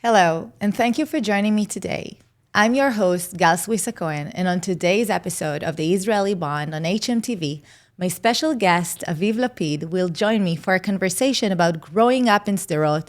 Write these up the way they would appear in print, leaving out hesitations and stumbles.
Hello, and thank you for joining me today. I'm your host, Gal Swisa Cohen, and on today's episode of the Israeli Bond on hmTv, my special guest, Aviv Lapid, will join me for a conversation about growing up in Sderot,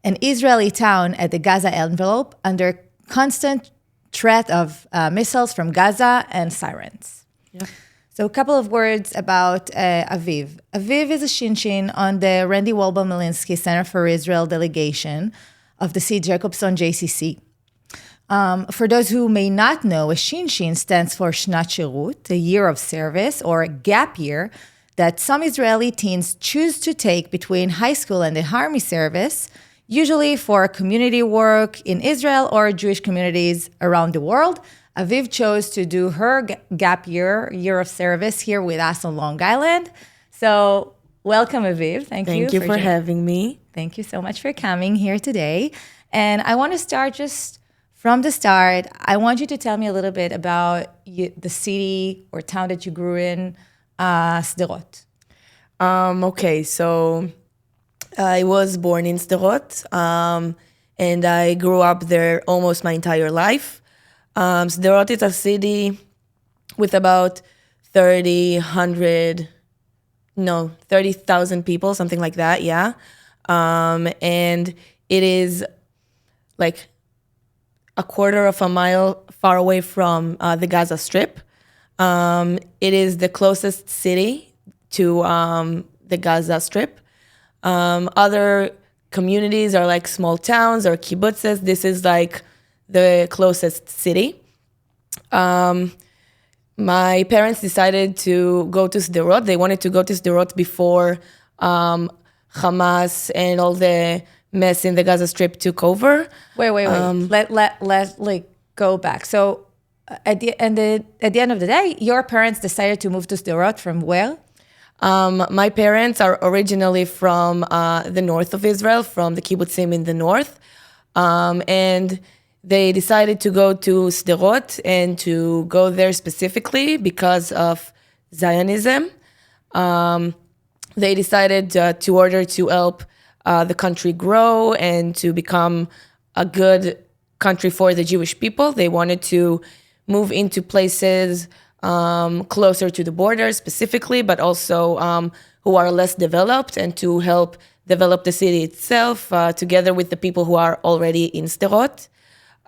an Israeli town at the Gaza envelope under constant threat of missiles from Gaza and sirens. Yeah. So a couple of words about Aviv. Aviv is a Shinshin on the Randy Wolbon Melinsky Center for Israel Delegation of the Jacobson JCC. For those who may not know, a Shinshin stands for Shnat Shirut, a year of service, or a gap year that some Israeli teens choose to take between high school and the army service, usually for community work in Israel or Jewish communities around the world. Aviv chose to do her gap year of service here with us on Long Island. So welcome, Aviv. Thank you for having me. Thank you so much for coming here today. And I want to start just from the start. I want you to tell me a little bit about the city or town that you grew in, Sderot. Okay, so I was born in Sderot, and I grew up there almost my entire life. Sderot is a city with about 30,000 people, something like that, yeah. And it is like a quarter of a mile far away from the Gaza Strip. It is the closest city to the Gaza Strip. Other communities are like small towns or kibbutzes. This is like the closest city. My parents decided to go to Sderot. They wanted to go to Sderot before Hamas and all the mess in the Gaza Strip took over. Wait. Let's go back. So at the end of the day, your parents decided to move to Sderot from where? My parents are originally from the north of Israel, from the kibbutzim in the north. And they decided to go to Sderot and to go there specifically because of Zionism. They decided to order to help the country grow and to become a good country for the Jewish people. They wanted to move into places closer to the border specifically, but also who are less developed, and to help develop the city itself together with the people who are already in Sderot.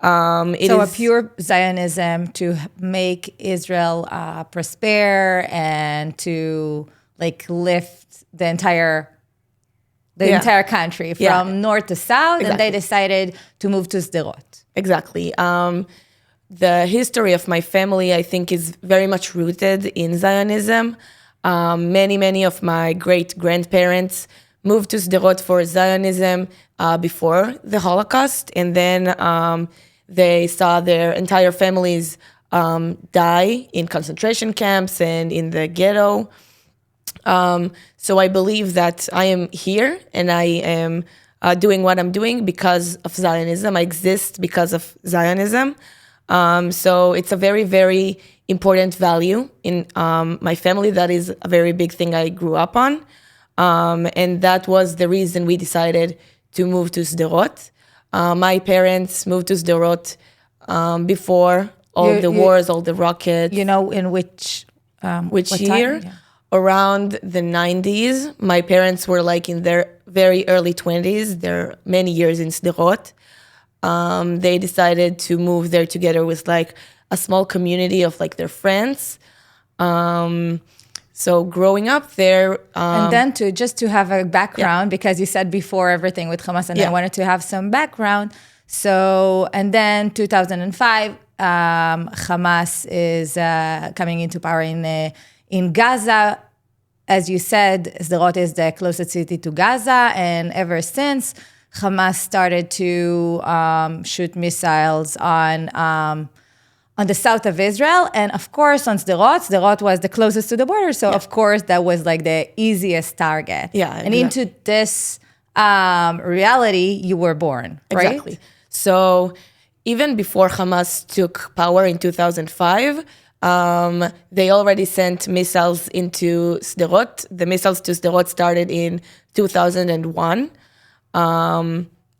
So a pure Zionism to make Israel prosper and to lift the entire country from north to south, exactly. And they decided to move to Sderot. Exactly. The history of my family, I think, is very much rooted in Zionism. Many of my great-grandparents moved to Sderot for Zionism before the Holocaust, and then they saw their entire families die in concentration camps and in the ghetto. So I believe that I am here and I am doing what I'm doing because of Zionism. I exist because of Zionism. So it's a very, very important value in my family. That is a very big thing I grew up on. And that was the reason we decided to move to Sderot. My parents moved to Sderot before all the wars, all the rockets. You know, in which year? Yeah. Around the 90s. My parents were in their very early 20s. They're many years in Sderot. They decided to move there together with a small community of their friends. So growing up there, and then to have a background, because you said before everything with Hamas, and I wanted to have some background. So, and then 2005, Hamas is coming into power in Gaza. As you said, Sderot is the closest city to Gaza, and ever since, Hamas started to shoot missiles on the south of Israel, and of course on Sderot. Sderot was the closest to the border, so of course that was the easiest target. Yeah, and into this reality you were born, right? Exactly. So even before Hamas took power in 2005, they already sent missiles into Sderot. The missiles to Sderot started in 2001.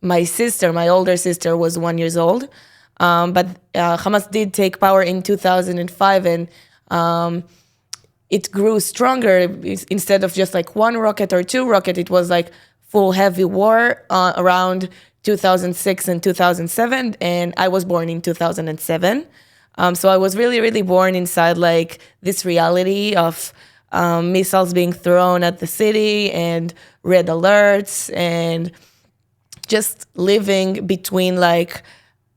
my older sister, was 1 year old. But Hamas did take power in 2005, and it grew stronger. Instead of just like one rocket or two rocket, it was like full heavy war around 2006 and 2007, and I was born in 2007. So I was really, really born inside like this reality of missiles being thrown at the city and red alerts, and just living between like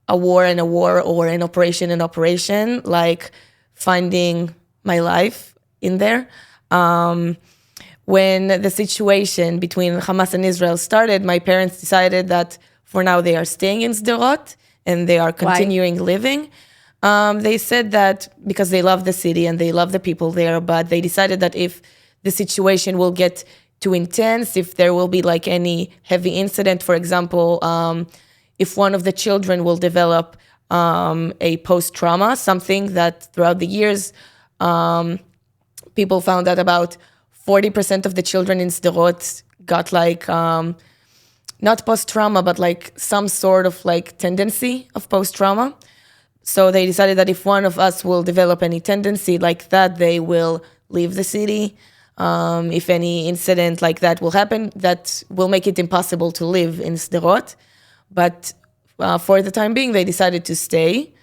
a war and a war, or an operation and operation, like finding my life in there. When the situation between Hamas and Israel started, my parents decided that for now they are staying in Sderot and they are continuing living. They said that because they love the city and they love the people there, but they decided that if the situation will get too intense, if there will be like any heavy incident, for example, if one of the children will develop a post-trauma, something that throughout the years, people found that about 40% of the children in Sderot got like, not post-trauma, but like some sort of like tendency of post-trauma. So they decided that if one of us will develop any tendency like that, they will leave the city. If any incident like that will happen, that will make it impossible to live in Sderot. But for the time being, they decided to stay.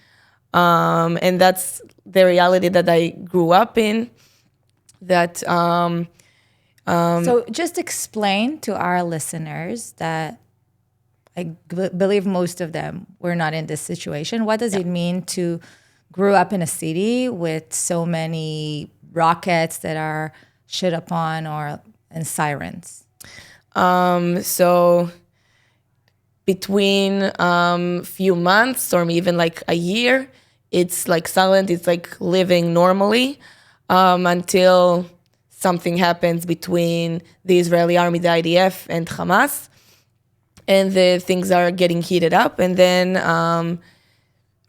And that's the reality that I grew up in. That so just explain to our listeners that I believe most of them were not in this situation. What does it mean to grow up in a city with so many rockets that are shit upon and sirens? So between few months or even like a year, it's like silent. It's like living normally until something happens between the Israeli army, the IDF, and Hamas, and the things are getting heated up, and then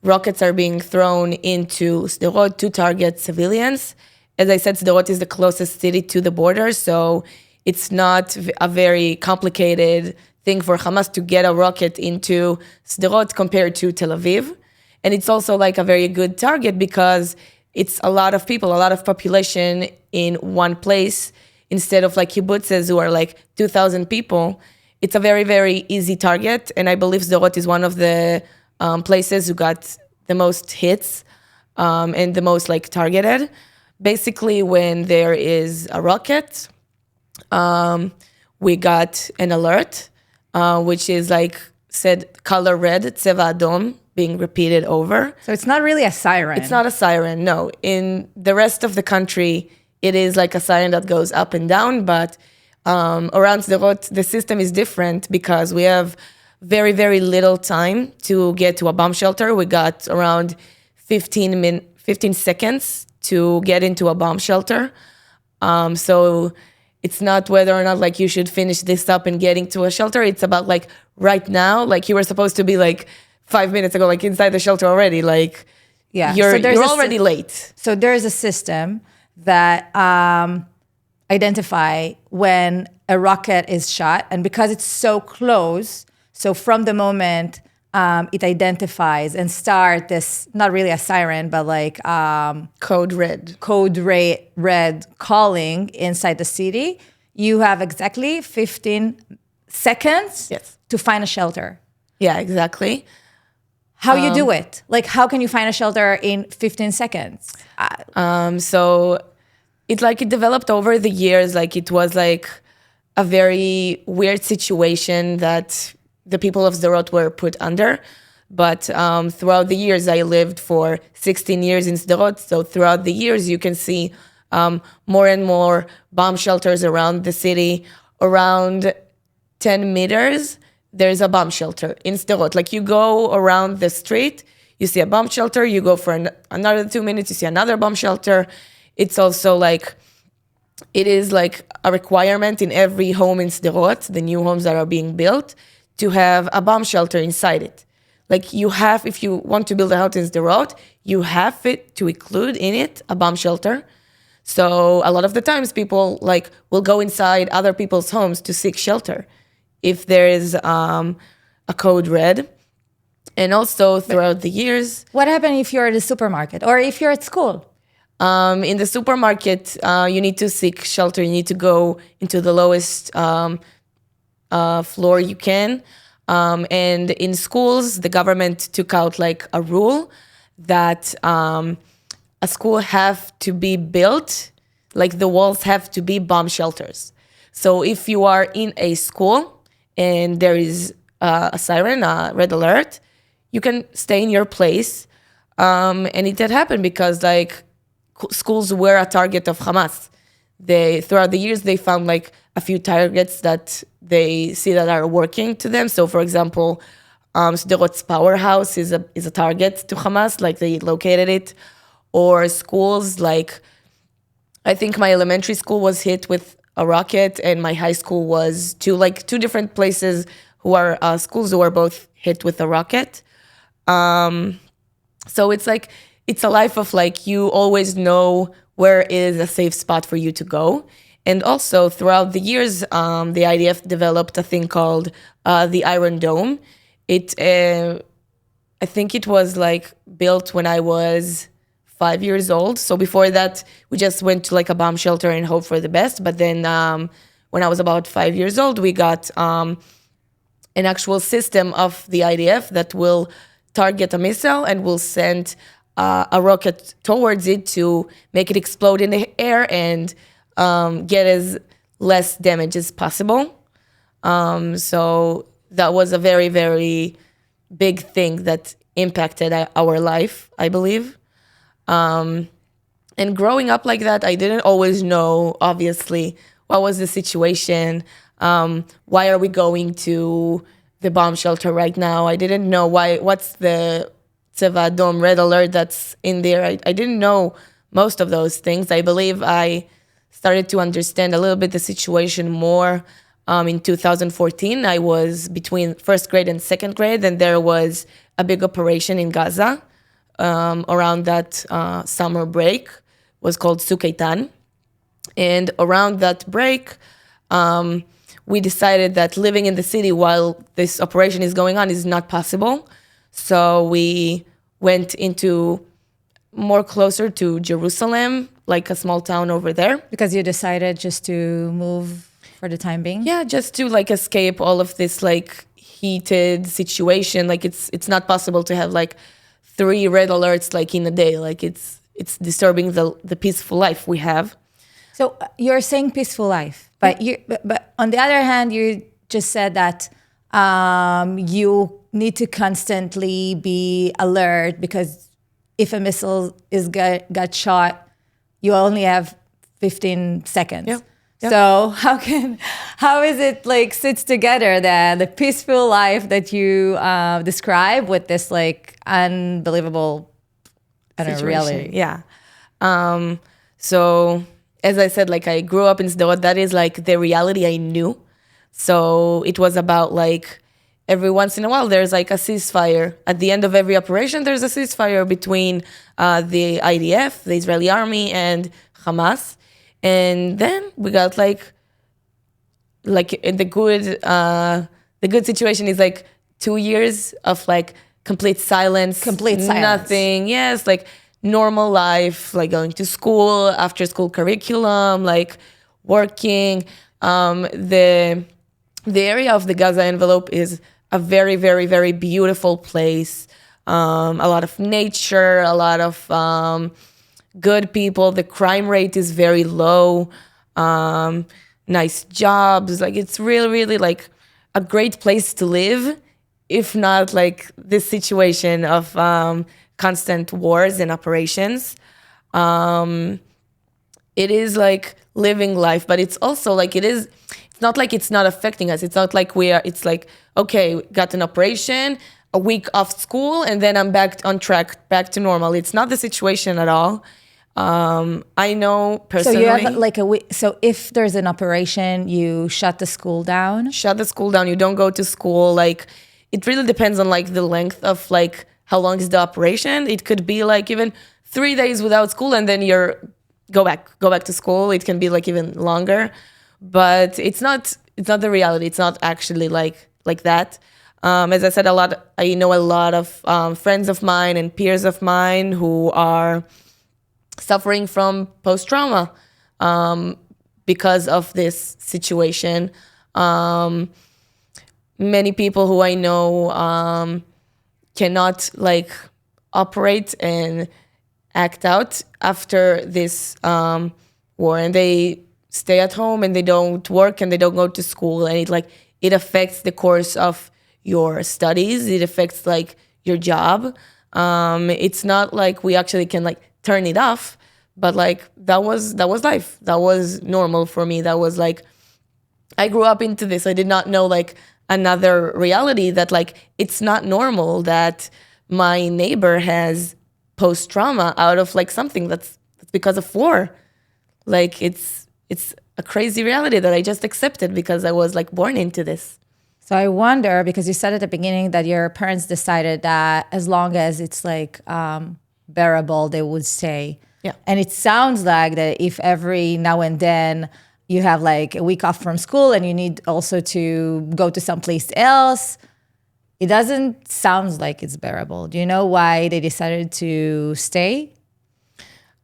rockets are being thrown into Sderot to target civilians. As I said, Sderot is the closest city to the border, so it's not a very complicated thing for Hamas to get a rocket into Sderot compared to Tel Aviv. And it's also like a very good target because it's a lot of people, a lot of population in one place, instead of like kibbutzes who are like 2,000 people. It's a very, very easy target. And I believe Sderot is one of the places who got the most hits and the most like targeted. Basically, when there is a rocket, we got an alert, which is like said color red, Tzeva Adom, being repeated over. So it's not really a siren. It's not a siren, no. In the rest of the country, it is like a siren that goes up and down, but around Sderot, the system is different because we have very, very little time to get to a bomb shelter. We got around 15 seconds to get into a bomb shelter. So it's not whether or not like you should finish this up and getting to a shelter. It's about like right now, like you were supposed to be like 5 minutes ago, like inside the shelter already, like you're already late. So there's a system that identify when a rocket is shot, and because it's so close, so from the moment it identifies and start this, not really a siren, but like code red calling inside the city, you have exactly 15 seconds to find a shelter. Yeah, exactly. How you do it? Like, how can you find a shelter in 15 seconds? So it developed over the years. Like it was like a very weird situation that the people of Sderot were put under. But throughout the years, I lived for 16 years in Sderot. So throughout the years, you can see more and more bomb shelters around the city. Around 10 meters, there's a bomb shelter in Sderot. Like you go around the street, you see a bomb shelter, you go for another 2 minutes, you see another bomb shelter. It's also like, it is like a requirement in every home in Sderot, the new homes that are being built, to have a bomb shelter inside it. Like you have, if you want to build a house in Sderot, you have it to include in it a bomb shelter. So a lot of the times people like will go inside other people's homes to seek shelter. If there is a code red. And also throughout the years. What happened if you're at the supermarket or if you're at school? In the supermarket, you need to seek shelter. You need to go into the lowest floor you can. And in schools, the government took out like a rule that a school have to be built, like the walls have to be bomb shelters. So if you are in a school and there is a siren, a red alert, you can stay in your place. And it did happen because like schools were a target of Hamas. Throughout the years, they found like a few targets that they see that are working to them. So for example, Sderot's powerhouse is a target to Hamas, like they located it. Or schools like, I think my elementary school was hit with a rocket and my high school was two different places who are schools who are both hit with a rocket. So it's like, it's a life of like, you always know where is a safe spot for you to go. And also throughout the years, the IDF developed a thing called the Iron Dome. I think it was like built when I was 5 years old. So before that, we just went to like a bomb shelter and hope for the best. But then when I was about 5 years old, we got an actual system of the IDF that will target a missile and will send a rocket towards it to make it explode in the air and get as less damage as possible. So that was a very, very big thing that impacted our life, I believe. And growing up like that, I didn't always know, obviously, what was the situation. Why are we going to the bomb shelter right now? I didn't know what's the Tzeva Adom red alert that's in there. I didn't know most of those things. I believe I started to understand a little bit the situation more in 2014. I was between first grade and second grade, and there was a big operation in Gaza around that summer break. It was called Sukeitan. And around that break, we decided that living in the city while this operation is going on is not possible. So we went into more closer to Jerusalem, like a small town over there. Because you decided just to move for the time being? Yeah, just to like escape all of this like heated situation. Like it's not possible to have like 3 red alerts like in a day. Like it's disturbing the peaceful life we have. So you're saying peaceful life, but but on the other hand, you just said that you need to constantly be alert because if a missile got shot, you only have 15 seconds. Yeah. Yeah. So how is it like sits together that the peaceful life that you describe with this like unbelievable reality? Yeah. So as I said, like I grew up in Sderot. That is like the reality I knew. So it was about like every once in a while there's like a ceasefire. At the end of every operation, there's a ceasefire between the IDF, the Israeli army, and Hamas. And then we got like the good situation is like 2 years of like complete silence. Nothing. Yes, like normal life, like going to school, after school curriculum, like working. The area of the Gaza envelope is a very, very, very beautiful place. A lot of nature, a lot of good people. The crime rate is very low. Nice jobs. Like it's really, really like a great place to live, if not like this situation of constant wars and operations. It is like living life, but it's also like it's not like it's not affecting us. It's not like it's like, okay, got an operation, a week off school, and then I'm back on track, back to normal. It's not the situation at all. I know personally. So you have like a week. So if there's an operation, you shut the school down? Shut the school down. You don't go to school. Like, it really depends on like the length of like how long is the operation. It could be like even 3 days without school, and then go back to school. It can be like even longer, but it's not the reality. It's not actually like that. As I said, I know a lot of friends of mine and peers of mine who are suffering from post-trauma because of this situation. Many people who I know cannot operate and act out after this war, and they stay at home and they don't work and they don't go to school, and it affects the course of your studies. It affects your job. It's not like we actually can turn it off, but that was life. That was normal for me. That was I grew up into this. I did not know another reality that it's not normal that my neighbor has post-trauma out of something that's because of war. It's a crazy reality that I just accepted because I was born into this. So I wonder, because you said at the beginning that your parents decided that as long as it's bearable, they would stay. Yeah. And it sounds like that if every now and then you have a week off from school and you need also to go to someplace else, it doesn't sound like it's bearable. Do you know why they decided to stay?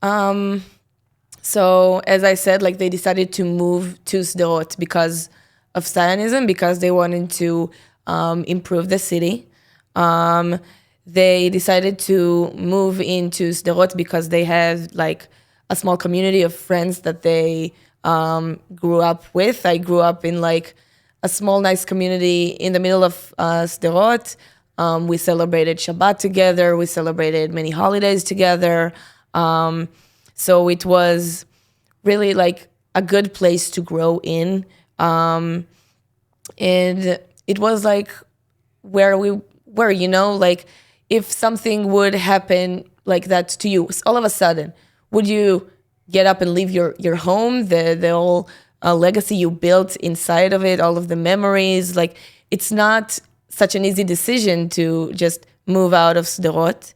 So as I said, they decided to move to Sderot because of Zionism, because they wanted to improve the city. They decided to move into Sderot because they had a small community of friends that they grew up with. I grew up in a small, nice community in the middle of Sderot. We celebrated Shabbat together. We celebrated many holidays together. So it was really a good place to grow in. And it was where we were, if something would happen like that to you, all of a sudden, would you get up and leave your home, the whole legacy you built inside of it, all of the memories? It's not such an easy decision to just move out of Sderot.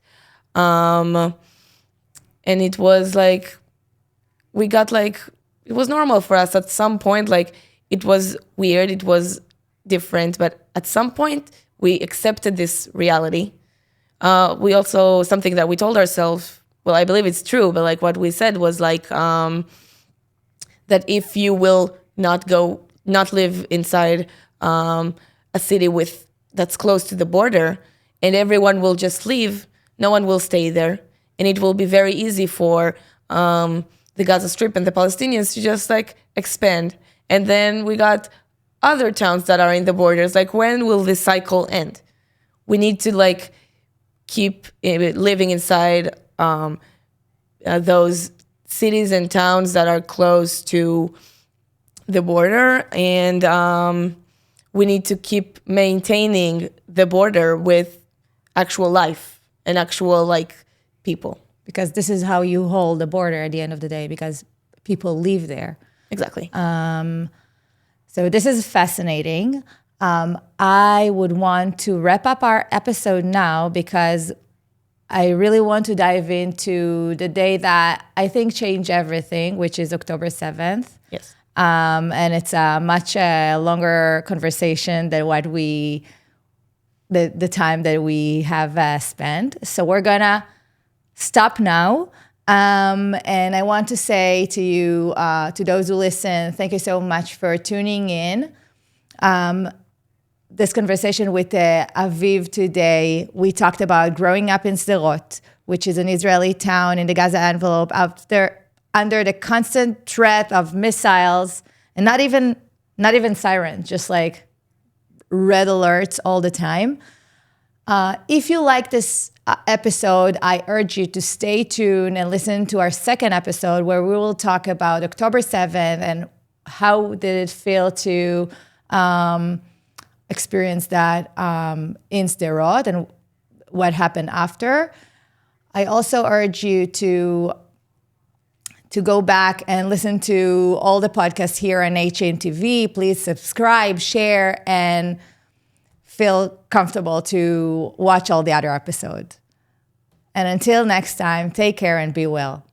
And it was we got it was normal for us at some point. It was weird, it was different, but at some point we accepted this reality. We also, something that we told ourselves, well, I believe it's true, but what we said was that if you will not live inside a city that's close to the border, and everyone will just leave, no one will stay there, and it will be very easy for the Gaza Strip and the Palestinians to just expand. And then we got other towns that are in the borders. When will this cycle end? We need to keep living inside those cities and towns that are close to the border, and we need to keep maintaining the border with actual life and actual people. Because this is how you hold the border at the end of the day, because people live there. Exactly. So this is fascinating. I would want to wrap up our episode now because I really want to dive into the day that I think changed everything, which is October 7th. Yes. And it's a much longer conversation than the time that we have spent. So we're gonna stop now. And I want to say to you, to those who listen, thank you so much for tuning in. This conversation with Aviv today, we talked about growing up in Sderot, which is an Israeli town in the Gaza envelope, under the constant threat of missiles, and not even sirens, just red alerts all the time. If you like this episode, I urge you to stay tuned and listen to our second episode where we will talk about October 7th and how did it feel to experience that in Sderot and what happened after. I also urge you to go back and listen to all the podcasts here on hmTv. Please subscribe, share, and feel comfortable to watch all the other episodes. And until next time, take care and be well.